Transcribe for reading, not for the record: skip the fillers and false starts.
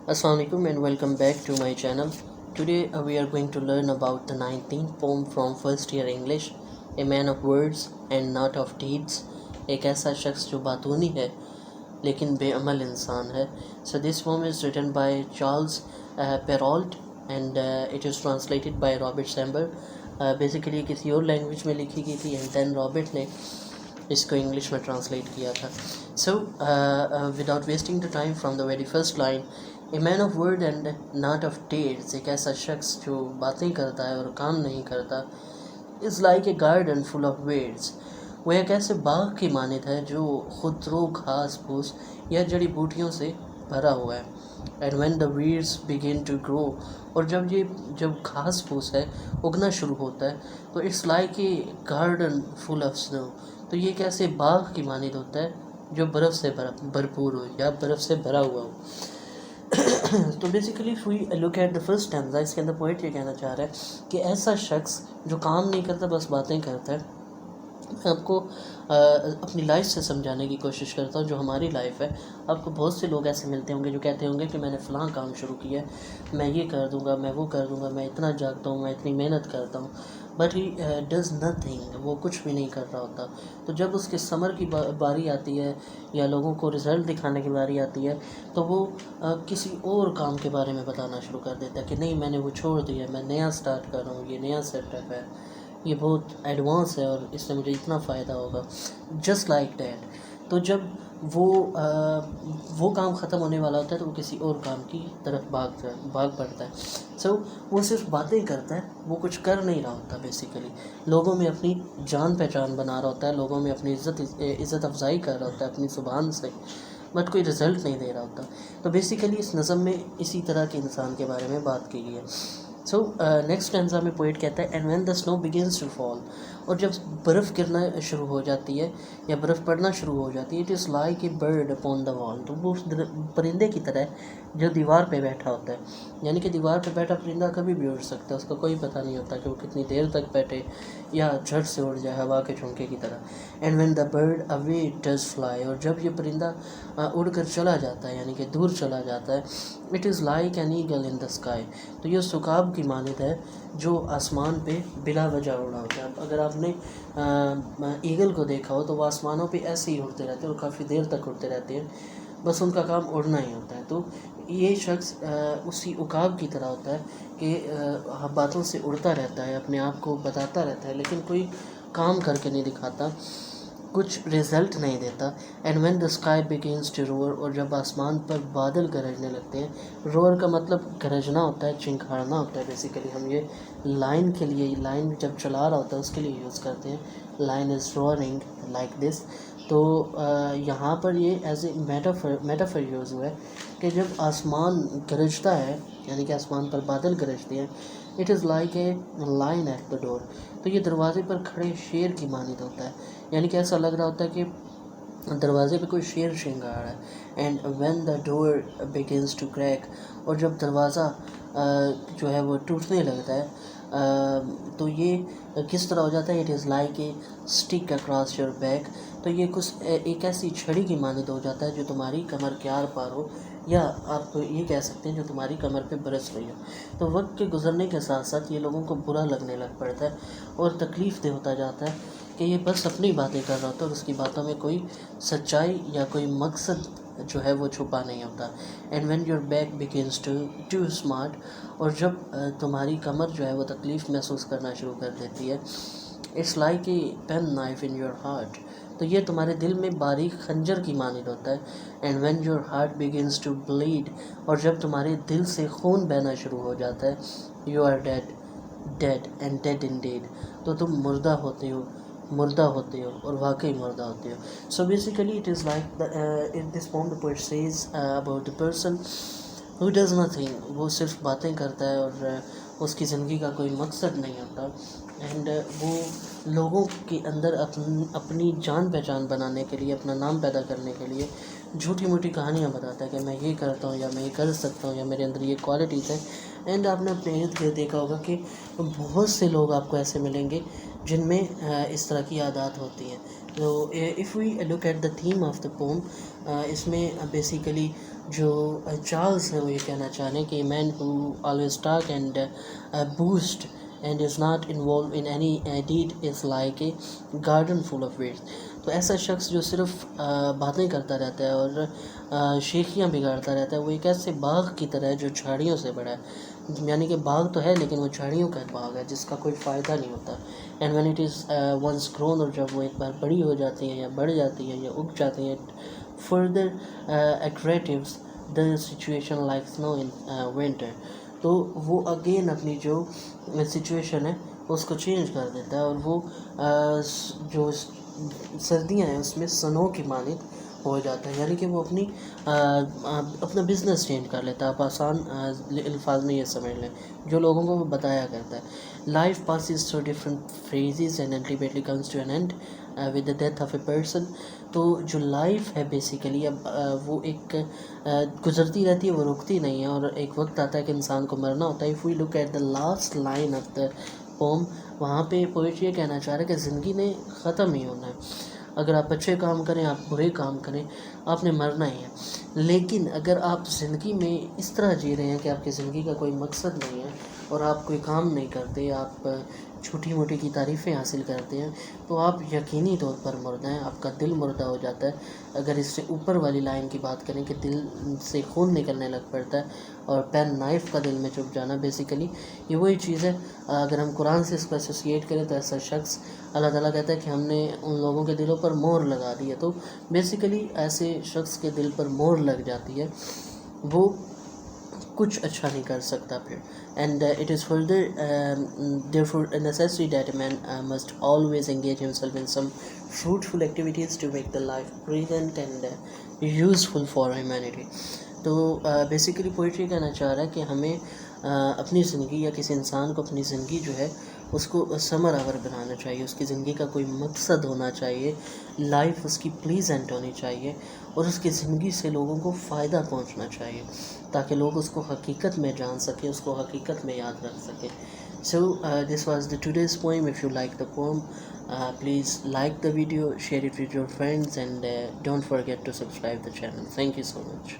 Assalamualaikum and welcome back to my channel. Today we are going to learn about the 19th poem from first year English, A man of words and not of deeds. एक ऐसा शख्स जो बातूनी है लेकिन बेअमल इंसान है. So this poem is written by Charles Perrault and it is translated by Robert Sember. Basically किसी और लैंग्वेज में लिखी गई थी and then Robert ने इसको इंग्लिश में ट्रांसलेट किया था. So without wasting the time, from the very first line, A man of word and not of deeds, एक ऐसा शख्स जो बातें करता है और काम नहीं करता, is like a garden full of weeds, वो एक ऐसे बाग की मानित है जो खुदरो घास फूस या जड़ी बूटियों से भरा हुआ है. And when the weeds begin to grow, और जब घास फूस है उगना शुरू होता है, तो it's like a garden full of snow, तो ये एक ऐसे बाग की मानित होता है जो बर्फ़ से भरपूर हो या बर्फ़ से भरा हुआ हो. तो basically if we look at the first stanza, इसके अंदर पोइट ये कहना चाह रहा है कि ऐसा शख्स जो काम नहीं करता बस बातें करता है. मैं आपको अपनी लाइफ से समझाने की कोशिश करता हूँ. जो हमारी लाइफ है, आपको बहुत से लोग ऐसे मिलते होंगे जो कहते होंगे कि मैंने फ़लाँ काम शुरू किया है, मैं ये कर दूँगा, मैं वो कर दूँगा, मैं इतना जागता हूँ, मैं इतनी मेहनत करता हूँ, बट ही डज़ नथिंग, वो कुछ भी नहीं कर रहा होता. तो जब उसके समर की बारी आती है या लोगों को रिज़ल्ट दिखाने की बारी आती है, तो वो किसी और काम के बारे में बताना शुरू कर देता है कि नहीं, मैंने वो छोड़ दिया, मैं नया स्टार्ट कर रहा हूँ, ये नया सेटअप है, ये बहुत एडवांस है और इससे मुझे इतना फ़ायदा होगा, जस्ट लाइक डैट. तो जब वो काम ख़त्म होने वाला होता है तो वो किसी और काम की तरफ भाग पड़ता है. सो वो सिर्फ बातें करता है, वो कुछ कर नहीं रहा होता. बेसिकली लोगों में अपनी जान पहचान बना रहा होता है, लोगों में अपनी इज़्ज़त अफजाई कर रहा होता है अपनी ज़ुबान से, बट कोई रिज़ल्ट नहीं दे रहा होता. तो बेसिकली इस नज़म में इसी तरह के इंसान के बारे में बात की गई है. सो नेक्स्ट स्टैंजा में पोइट कहता है, and when the snow begins to fall, और जब बर्फ़ गिरना शुरू हो जाती है या बर्फ़ पड़ना शुरू हो जाती है, it is like a bird upon the wall, तो वो उस परिंदे की तरह है जो दीवार पे बैठा होता है. यानी कि दीवार पे बैठा परिंदा कभी भी उड़ सकता है, उसका कोई पता नहीं होता कि वो कितनी देर तक बैठे या झट से उड़ जाए हवा के झोंके की तरह. And when the bird away does fly, और जब ये परिंदा उड़ कर चला जाता है यानी कि दूर चला जाता है, it is like an eagle in the sky, तो ये सुकाब की मानित है जो आसमान पे बिला वजह उड़ा होता है. अगर आपने ईगल को देखा हो तो वो आसमानों पे ऐसे ही उड़ते रहते हैं और काफ़ी देर तक उड़ते रहते हैं, बस उनका काम उड़ना ही होता है. तो ये शख्स उसी उकाब की तरह होता है कि बातों से उड़ता रहता है, अपने आप को बताता रहता है, लेकिन कोई काम करके नहीं दिखाता, कुछ रिज़ल्ट नहीं देता. And when the sky begins to roar, और जब आसमान पर बादल गरजने लगते हैं, रोअर का मतलब गरजना होता है, चिंखाड़ना होता है. बेसिकली हम ये लाइन के लिए, लाइन जब चला रहा होता है उसके लिए यूज़ करते हैं, line is roaring like this. तो यहाँ पर ये एज ए मेटाफर यूज़ हुआ है कि जब आसमान गरजता है यानी कि आसमान पर बादल गरजते हैं, it is like a line at the door, तो ये दरवाज़े पर खड़े शेर की मानित होता है. यानी कि ऐसा लग रहा होता है कि दरवाज़े पे कोई शेर श्रृंगार रहा है. And when the door begins to crack, और जब दरवाज़ा जो है वो टूटने लगता है, तो ये किस तरह हो जाता है, it is like a stick across your back, तो ये कुछ एक ऐसी छड़ी की मानित हो जाता है जो तुम्हारी कमर के आर पार हो, या आप ये कह सकते हैं जो तुम्हारी कमर पे बरस रही हो. तो वक्त के गुजरने के साथ साथ ये लोगों को बुरा लगने लग पड़ता है और तकलीफ़ दे होता जाता है कि ये बस अपनी बातें कर रहा होता है और उसकी बातों में कोई सच्चाई या कोई मकसद जो है वो छुपा नहीं होता. And when your back begins to smart, और जब तुम्हारी कमर जो है वो तकलीफ़ महसूस करना शुरू कर देती है, it's like a penknife in your heart, तो ये तुम्हारे दिल में बारीक खंजर की मानित होता है. And when your heart begins to bleed, और जब तुम्हारे दिल से खून बहना शुरू हो जाता है, you are dead and dead in dead, तो तुम मुर्दा होते हो और वाकई मुर्दा होते हो. So basically it is like in this poem the poet says about the person who does nothing, वो सिर्फ बातें करता है और उसकी ज़िंदगी का कोई मकसद नहीं होता. एंड वो लोगों के अंदर अपनी जान पहचान बनाने के लिए, अपना नाम पैदा करने के लिए झूठी मूठी कहानियाँ बताता है कि मैं ये करता हूँ या मैं ये कर सकता हूँ या मेरे अंदर ये क्वालिटीज़ हैं. एंड आपने अपने इर्द गिर्द देखा होगा कि बहुत से लोग आपको ऐसे मिलेंगे जिनमें इस तरह की आदत होती हैं. तो if we look at the theme of the poem, इसमें बेसिकली جو چارلز ہیں وہ یہ کہنا چاہ رہے ہیں کہ man who always talk and boast and is not involve in any deed is like a garden full of weeds. تو ایسا شخص جو صرف باتیں کرتا رہتا ہے اور شیخیاں بگاڑتا رہتا ہے وہ ایک ایسے باغ کی طرح ہے جو جھاڑیوں سے بڑا ہے. یعنی کہ باغ تو ہے لیکن وہ جھاڑیوں کا باغ ہے جس کا کوئی فائدہ نہیں ہوتا. And when it is once grown, اور جب وہ ایک بار بڑی ہو جاتی ہیں یا بڑھ جاتی ہیں یا اگ جاتی ہیں، فردر ایگریٹیوز دا سچویشن لائک سنو ان ونٹر، تو وہ اگین اپنی جو سچویشن ہے اس کو چینج کر دیتا ہے اور وہ جو سردیاں ہیں اس میں سنو کی مانند ہو جاتا ہے. یعنی کہ وہ اپنا بزنس چینج کر لیتا ہے. آپ آسان الفاظ میں یہ سمجھ لیں جو لوگوں کو وہ بتایا کرتا ہے. Life passes through different phases and ultimately comes to an end with the death of a person. تو جو لائف ہے بیسیکلی اب وہ ایک گزرتی رہتی ہے، وہ رکتی نہیں ہے، اور ایک وقت آتا ہے کہ انسان کو مرنا ہوتا ہے. If we look at the last line of the poem, وہاں پہ پوئٹ یہ کہنا چاہ رہا ہے کہ زندگی نے ختم ہی ہونا ہے. اگر آپ اچھے کام کریں، آپ برے کام کریں، آپ نے مرنا ہی ہے. لیکن اگر آپ زندگی میں اس طرح جی رہے ہیں کہ آپ کی زندگی کا کوئی مقصد نہیں ہے اور آپ کوئی کام نہیں کرتے، آپ چھوٹی موٹی کی تعریفیں حاصل کرتے ہیں، تو آپ یقینی طور پر مردہ ہیں. آپ کا دل مردہ ہو جاتا ہے. اگر اس سے اوپر والی لائن کی بات کریں کہ دل سے خون نکلنے لگ پڑتا ہے اور پین نائف کا دل میں چپ جانا، بیسیکلی یہ وہی چیز ہے. اگر ہم قرآن سے اس کو ایسوسیٹ کریں تو ایسا شخص، اللہ تعالیٰ کہتا ہے کہ ہم نے ان لوگوں کے دلوں پر مہر لگا دی ہے. تو بیسیکلی ایسے شخص کے دل پر مہر لگ جاتی ہے، وہ کچھ اچھا نہیں کر سکتا پھر. And it is further therefore necessary that a man must always engage himself in some fruitful activities to make the life brilliant and useful for humanity. تو بیسیکلی پوئٹری کہنا چاہ رہا ہے کہ ہمیں اپنی زندگی یا کسی انسان کو اپنی زندگی جو ہے اس کو ثمر آور بنانا چاہیے. اس کی زندگی کا کوئی مقصد ہونا چاہیے، لائف اس کی پلیزنٹ ہونی چاہیے، اور اس کی زندگی سے لوگوں کو فائدہ پہنچنا چاہیے تاکہ لوگ اس کو حقیقت میں جان سکیں، اس کو حقیقت میں یاد رکھ سکیں. So this was the today's poem. If you like the poem, please like the video, share it with your friends, and don't forget to subscribe the channel. Thank you so much.